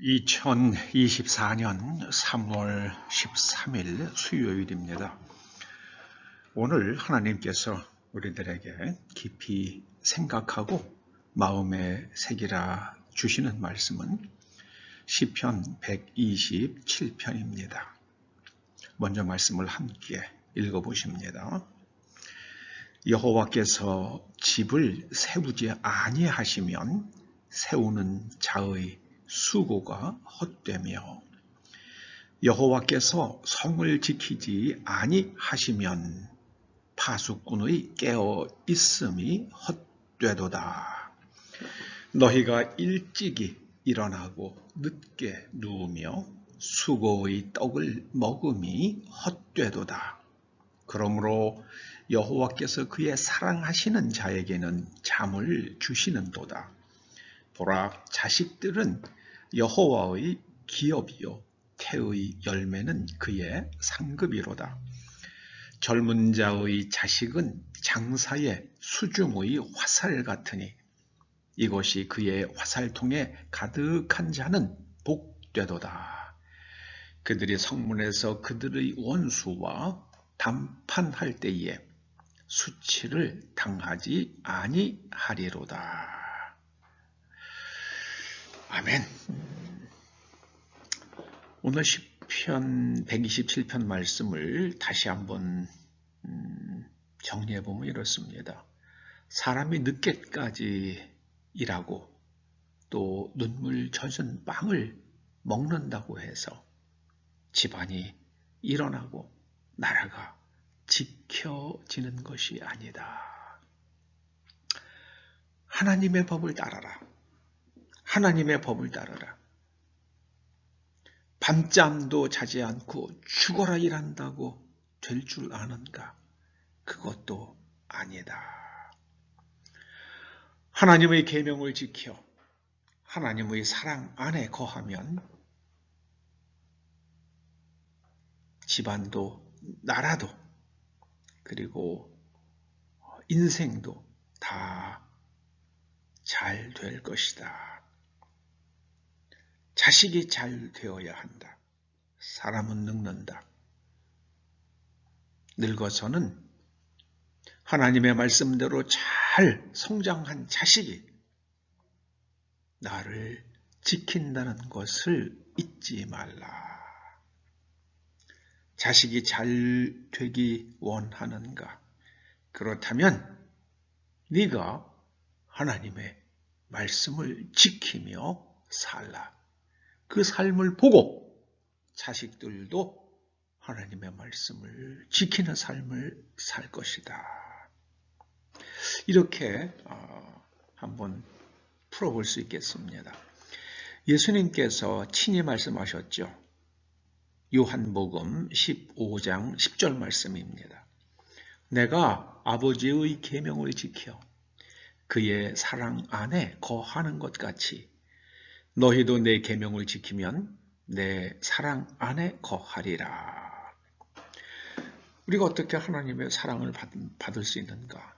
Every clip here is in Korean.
2024년 3월 13일 수요일입니다. 오늘 하나님께서 우리들에게 깊이 생각하고 마음에 새기라 주시는 말씀은 시편 127편입니다. 먼저 말씀을 함께 읽어보십니다. 여호와께서 집을 세우지 아니하시면 세우는 자의 수고가 헛되며 여호와께서 성을 지키지 아니하시면 파수꾼의 깨어 있음이 헛되도다. 너희가 일찍이 일어나고 늦게 누우며 수고의 떡을 먹음이 헛되도다. 그러므로 여호와께서 그의 사랑하시는 자에게는 잠을 주시는도다. 보라, 자식들은 여호와의 기업이요 태의 열매는 그의 상급이로다. 젊은 자의 자식은 장사의 수중의 화살 같으니 이것이 그의 화살통에 가득한 자는 복되도다. 그들이 성문에서 그들의 원수와 담판할 때에 수치를 당하지 아니하리로다. 아멘. 오늘 시편 127편 말씀을 다시 한번 정리해보면 이렇습니다. 사람이 늦게까지 일하고 또 눈물 젖은 빵을 먹는다고 해서 집안이 일어나고 나라가 지켜지는 것이 아니다. 하나님의 법을 따라라. 하나님의 법을 따르라. 밤잠도 자지 않고 죽어라 일한다고 될 줄 아는가? 그것도 아니다. 하나님의 계명을 지켜 하나님의 사랑 안에 거하면 집안도 나라도 그리고 인생도 다 잘 될 것이다. 자식이 잘 되어야 한다. 사람은 늙는다. 늙어서는 하나님의 말씀대로 잘 성장한 자식이 나를 지킨다는 것을 잊지 말라. 자식이 잘 되기 원하는가? 그렇다면 네가 하나님의 말씀을 지키며 살라. 그 삶을 보고 자식들도 하나님의 말씀을 지키는 삶을 살 것이다. 이렇게 한번 풀어볼 수 있겠습니다. 예수님께서 친히 말씀하셨죠. 요한복음 15장 10절 말씀입니다. 내가 아버지의 계명을 지켜 그의 사랑 안에 거하는 것 같이 너희도 내 계명을 지키면 내 사랑 안에 거하리라. 우리가 어떻게 하나님의 사랑을 받을 수 있는가?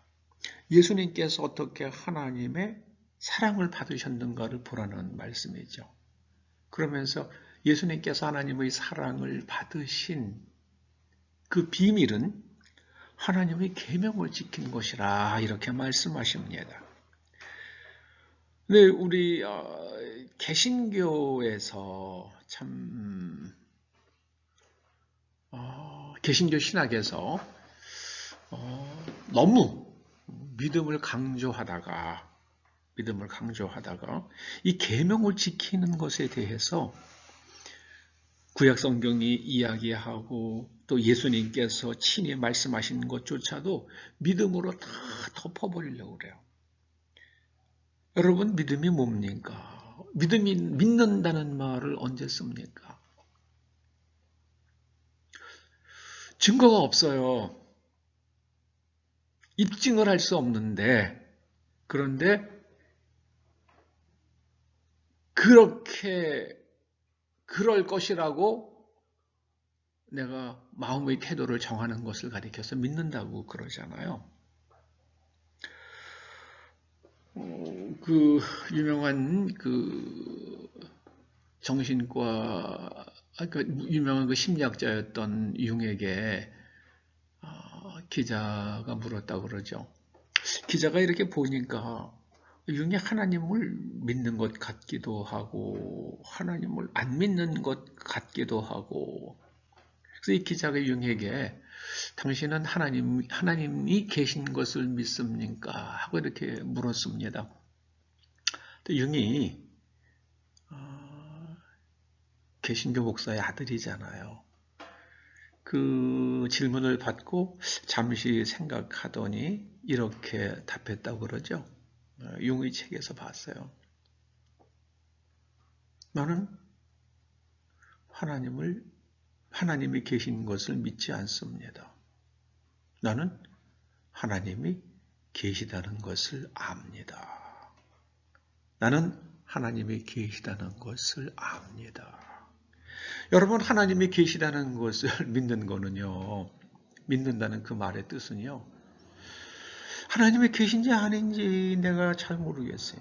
예수님께서 어떻게 하나님의 사랑을 받으셨는가를 보라는 말씀이죠. 그러면서 예수님께서 하나님의 사랑을 받으신 그 비밀은 하나님의 계명을 지킨 것이라 이렇게 말씀하십니다. 네, 우리 개신교에서 참 개신교 신학에서 너무 믿음을 강조하다가 이 계명을 지키는 것에 대해서 구약 성경이 이야기하고 또 예수님께서 친히 말씀하신 것조차도 믿음으로 다 덮어버리려고 그래요. 여러분, 믿음이 뭡니까? 믿음이 믿는다는 말을 언제 씁니까? 증거가 없어요. 입증을 할 수 없는데, 그런데 그렇게 그럴 것이라고 내가 마음의 태도를 정하는 것을 가리켜서 믿는다고 그러잖아요. 그 유명한 그 정신과 그 유명한 그 심리학자였던 융에게 기자가 물었다고 그러죠. 기자가 이렇게 보니까 융이 하나님을 믿는 것 같기도 하고 하나님을 안 믿는 것 같기도 하고, 그래서 이 기자가 융에게 당신은 하나님이 계신 것을 믿습니까? 하고 이렇게 물었습니다. 또 융이 개신교 목사의 아들이잖아요. 그 질문을 받고 잠시 생각하더니 이렇게 답했다고 그러죠. 융의 책에서 봤어요. 나는 하나님이 계신 것을 믿지 않습니다. 나는 하나님이 계시다는 것을 압니다. 나는 하나님이 계시다는 것을 압니다. 여러분, 하나님이 계시다는 것을 믿는 거는요, 믿는다는 그 말의 뜻은요, 하나님이 계신지 아닌지 내가 잘 모르겠어요.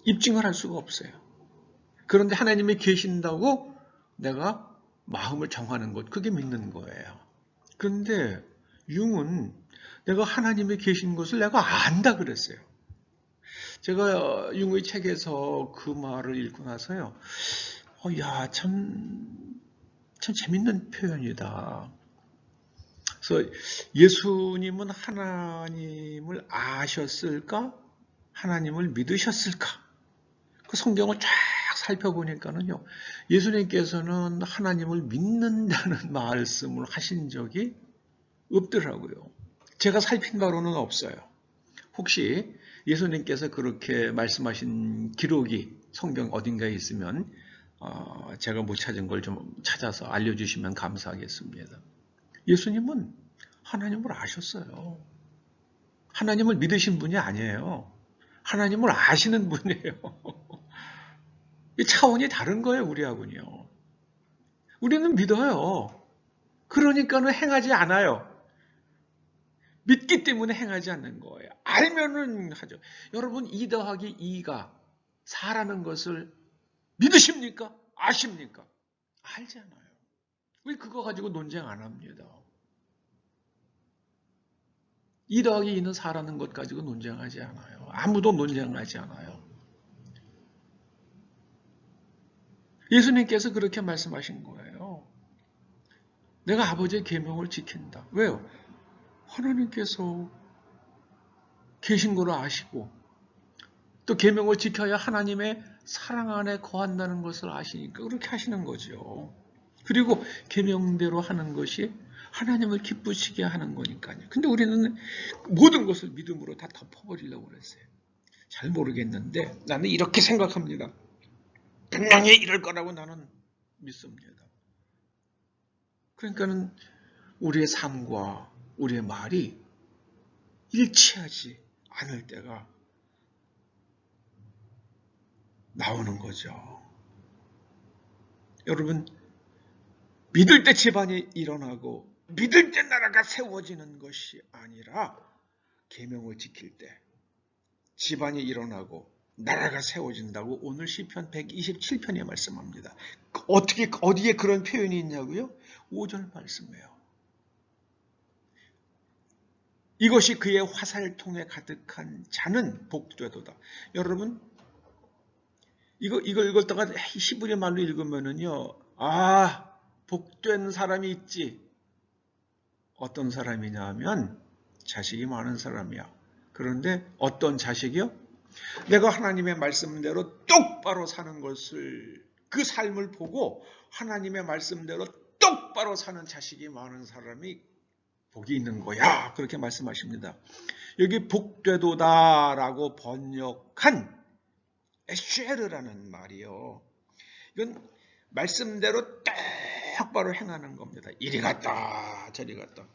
입증을 할 수가 없어요. 그런데 하나님이 계신다고 내가 마음을 정하는 것, 그게 믿는 거예요. 그런데 융은 내가 하나님이 계신 것을 내가 안다 그랬어요. 제가 융의 책에서 그 말을 읽고 나서요, 참 재밌는 표현이다. 그래서 예수님은 하나님을 아셨을까? 하나님을 믿으셨을까? 그 성경을 쫙 살펴보니까는요, 예수님께서는 하나님을 믿는다는 말씀을 하신 적이 없더라고요. 제가 살핀 바로는 없어요. 혹시 예수님께서 그렇게 말씀하신 기록이 성경 어딘가에 있으면 제가 못 찾은 걸 좀 찾아서 알려주시면 감사하겠습니다. 예수님은 하나님을 아셨어요. 하나님을 믿으신 분이 아니에요. 하나님을 아시는 분이에요. 이 차원이 다른 거예요, 우리하고는요. 우리는 믿어요. 그러니까는 행하지 않아요. 믿기 때문에 행하지 않는 거예요. 알면은 하죠. 여러분, 2 더하기 2가 4라는 것을 믿으십니까? 아십니까? 알잖아요. 왜 그거 가지고 논쟁 안 합니다. 2 더하기 2는 4라는 것 가지고 논쟁하지 않아요. 아무도 논쟁하지 않아요. 예수님께서 그렇게 말씀하신 거예요. 내가 아버지의 계명을 지킨다. 왜요? 하나님께서 계신 거를 아시고 또 계명을 지켜야 하나님의 사랑 안에 거한다는 것을 아시니까 그렇게 하시는 거죠. 그리고 계명대로 하는 것이 하나님을 기쁘시게 하는 거니까요. 근데 우리는 모든 것을 믿음으로 다 덮어버리려고 그랬어요. 잘 모르겠는데 나는 이렇게 생각합니다. 분명히 이럴 거라고 나는 믿습니다. 그러니까는 우리의 삶과 우리의 말이 일치하지 않을 때가 나오는 거죠. 여러분, 믿을 때 집안이 일어나고 믿을 때 나라가 세워지는 것이 아니라 계명을 지킬 때 집안이 일어나고 나라가 세워진다고 오늘 시편 127편에 말씀합니다. 어디에 그런 표현이 있냐고요? 5절 말씀이에요. 이것이 그의 화살통에 가득한 자는 복되도다. 여러분, 이걸 읽었다가 히브리 말로 읽으면은요, 복된 사람이 있지. 어떤 사람이냐 하면 자식이 많은 사람이야. 그런데 어떤 자식이요? 내가 하나님의 말씀대로 똑바로 사는 것을, 그 삶을 보고 하나님의 말씀대로 똑바로 사는 자식이 많은 사람이 복이 있는 거야. 그렇게 말씀하십니다. 여기 복되도다라고 번역한 에쉐르라는 말이요. 이건 말씀대로 똑바로 행하는 겁니다. 이리 갔다 저리 갔다.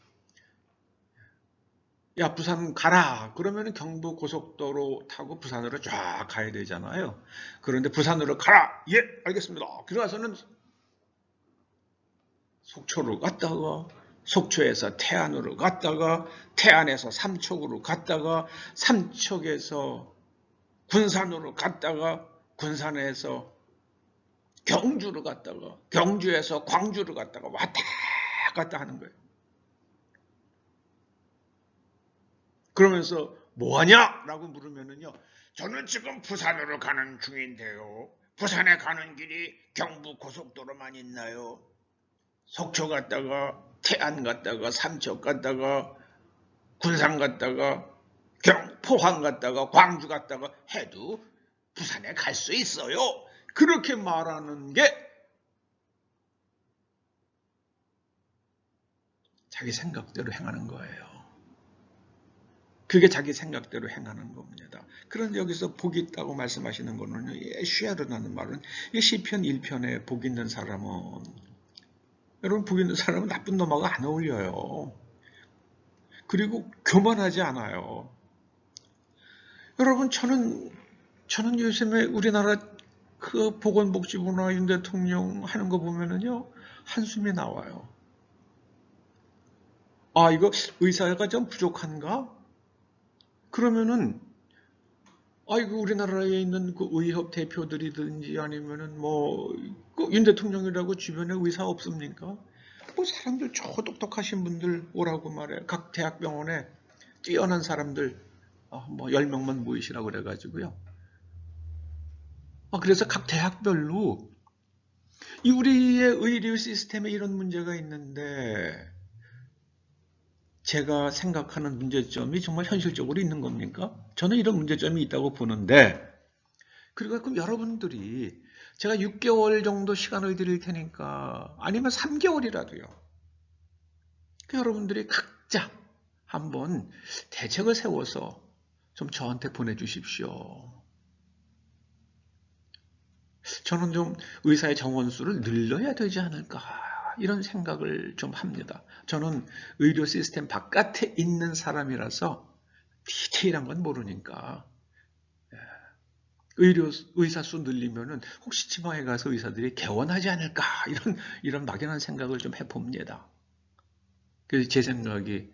야, 부산 가라. 그러면 경부 고속도로 타고 부산으로 쫙 가야 되잖아요. 그런데 부산으로 가라. 예, 알겠습니다. 그러고서는 속초로 갔다가 속초에서 태안으로 갔다가 태안에서 삼척으로 갔다가 삼척에서 군산으로 갔다가 군산에서 경주를 갔다가 경주에서 광주를 갔다가 왔다 갔다 하는 거예요. 그러면서 뭐하냐? 라고 물으면은요, 저는 지금 부산으로 가는 중인데요. 부산에 가는 길이 경부 고속도로만 있나요? 속초 갔다가 태안 갔다가 삼척 갔다가 군산 갔다가 포항 갔다가 광주 갔다가 해도 부산에 갈 수 있어요. 그렇게 말하는 게 자기 생각대로 행하는 거예요. 그게 자기 생각대로 행하는 겁니다. 그런데 여기서 복이 있다고 말씀하시는 거는요, 예시야르라는 말은 이 시편 1편에 복 있는 사람은, 여러분, 복 있는 사람은 나쁜 놈하고 안 어울려요. 그리고 교만하지 않아요. 여러분, 저는 요즘에 우리나라 그 보건복지부나 윤 대통령 하는 거 보면은요, 한숨이 나와요. 아, 이거 의사가 좀 부족한가? 그러면은, 아이고, 우리나라에 있는 그 의협 대표들이든지 아니면은 윤 대통령이라고 주변에 의사 없습니까? 사람들 저 똑똑하신 분들 오라고 말해요. 각 대학병원에 뛰어난 사람들, 10명만 모이시라고 그래가지고요. 그래서 각 대학별로 우리의 의료 시스템에 이런 문제가 있는데, 제가 생각하는 문제점이 정말 현실적으로 있는 겁니까? 저는 이런 문제점이 있다고 보는데, 그리고 그럼 여러분들이 제가 6개월 정도 시간을 드릴 테니까, 아니면 3개월이라도요. 여러분들이 각자 한번 대책을 세워서 좀 저한테 보내주십시오. 저는 좀 의사의 정원수를 늘려야 되지 않을까, 이런 생각을 좀 합니다. 저는 의료 시스템 바깥에 있는 사람이라서 디테일한 건 모르니까 의사 수 늘리면은 혹시 지방에 가서 의사들이 개원하지 않을까, 이런 막연한 생각을 좀 해봅니다. 그래서 제 생각이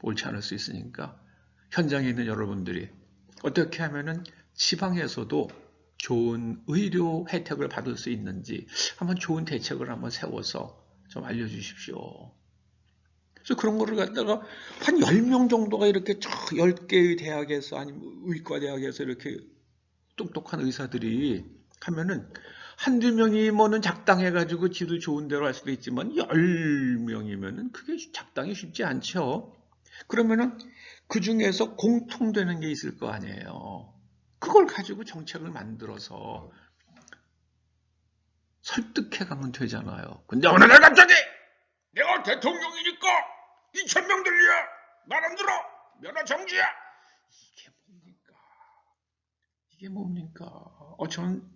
옳지 않을 수 있으니까 현장에 있는 여러분들이 어떻게 하면은 지방에서도 좋은 의료 혜택을 받을 수 있는지 한번 좋은 대책을 한번 세워서 좀 알려주십시오. 그래서 그런 거를 갖다가 한 10명 정도가 이렇게 10개의 대학에서 아니면 의과대학에서 이렇게 똑똑한 의사들이 하면은 한두 명이 작당해가지고 지도 좋은 대로 할 수도 있지만 10명이면은 그게 작당이 쉽지 않죠. 그러면은 그 중에서 공통되는 게 있을 거 아니에요. 그걸 가지고 정책을 만들어서 설득해 가면 되잖아요. 근데 어느 날 갑자기 내가 대통령이니까 2,000명 들려, 말 안 들어, 면허 정지야. 이게 뭡니까? 저는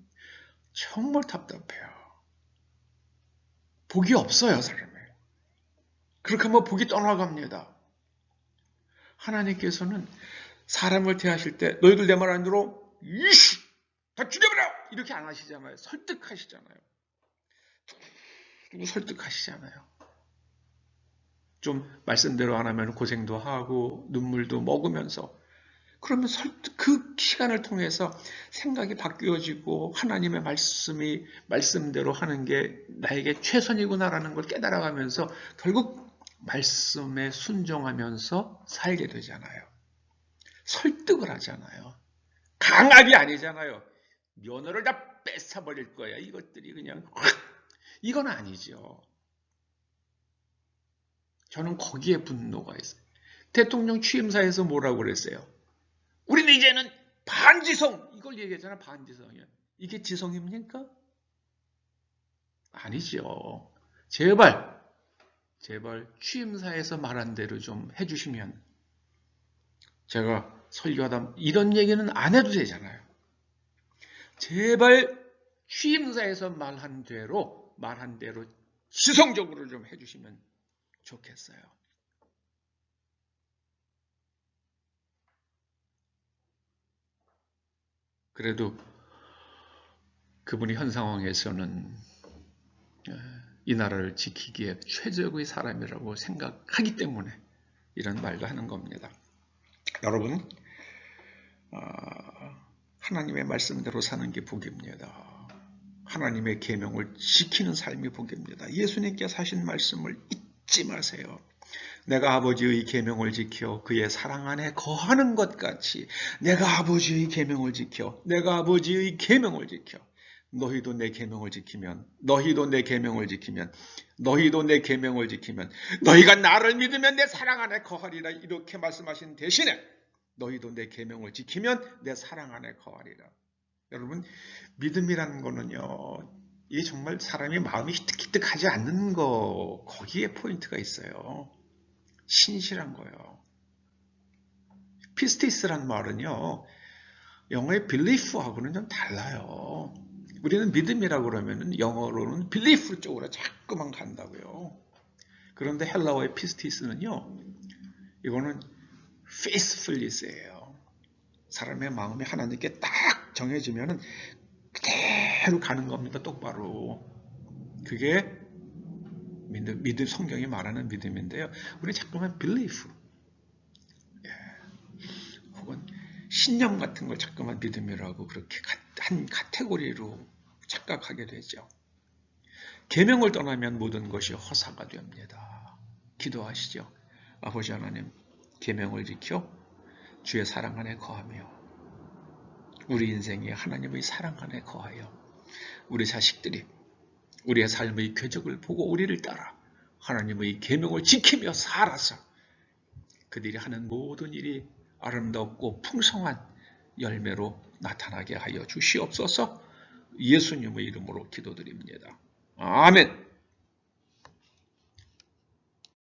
정말 답답해요. 복이 없어요, 사람에. 그렇게 하면 복이 떠나갑니다. 하나님께서는 사람을 대하실 때 너희들 내 말 안 들어? 이씨! 다 죽여버려! 이렇게 안 하시잖아요. 설득하시잖아요. 그리고 설득하시잖아요. 좀 말씀대로 안 하면 고생도 하고 눈물도 먹으면서, 그러면 그 시간을 통해서 생각이 바뀌어지고 하나님의 말씀대로 하는 게 나에게 최선이구나라는 걸 깨달아가면서 결국 말씀에 순종하면서 살게 되잖아요. 설득을 하잖아요. 강압이 아니잖아요. 면허를 다 뺏어버릴 거야. 이것들이 그냥 이건 아니죠. 저는 거기에 분노가 있어요. 대통령 취임사에서 뭐라고 그랬어요? 우리는 이제는 반지성, 이걸 얘기했잖아. 반지성이요. 이게 지성입니까? 아니죠. 제발 취임사에서 말한 대로 좀 해주시면, 제가 설교하다 이런 얘기는 안 해도 되잖아요. 제발 취임사에서 말한 대로 지성적으로 좀 해주시면 좋겠어요. 그래도 그분이 현 상황에서는 이 나라를 지키기에 최적의 사람이라고 생각하기 때문에 이런 말도 하는 겁니다. 여러분, 하나님의 말씀대로 사는 게 복입니다. 하나님의 계명을 지키는 삶이 복입니다. 예수님께서 하신 말씀을 잊지 마세요. 내가 아버지의 계명을 지켜 그의 사랑 안에 거하는 것 같이 내가 아버지의 계명을 지켜 내가 아버지의 계명을 지켜 너희도 내 계명을 지키면 너희도 내 계명을 지키면 너희도 내 계명을 지키면 너희가 나를 믿으면 내 사랑 안에 거하리라 이렇게 말씀하신 대신에 너희도 내 계명을 지키면 내 사랑 안에 거하리라. 여러분 믿음이라는 거는요 이게 정말 사람의 마음이 희뜩희뜩하지 않는 거 거기에 포인트가 있어요. 신실한 거예요. 피스티스란 말은요 영어의 belief하고는 좀 달라요. 우리는 믿음이라고 그러면 영어로는 belief 쪽으로 자꾸만 간다고요. 그런데 헬라어의 피스티스는요 이거는 faithfulness예요. 사람의 마음이 하나님께 딱 정해지면 그대로 가는 겁니다. 똑바로. 그게 믿음 성경이 말하는 믿음인데요. 우리 자꾸만 belief 혹은 신념 같은 걸 자꾸만 믿음이라고 그렇게 한 카테고리로 착각하게 되죠. 계명을 떠나면 모든 것이 허사가 됩니다. 기도하시죠. 아버지 하나님, 계명을 지켜 주의 사랑 안에 거하며 우리 인생에 하나님의 사랑 안에 거하여 우리 자식들이 우리의 삶의 궤적을 보고 우리를 따라 하나님의 계명을 지키며 살아서 그들이 하는 모든 일이 아름답고 풍성한 열매로 나타나게 하여 주시옵소서. 예수님의 이름으로 기도드립니다. 아멘.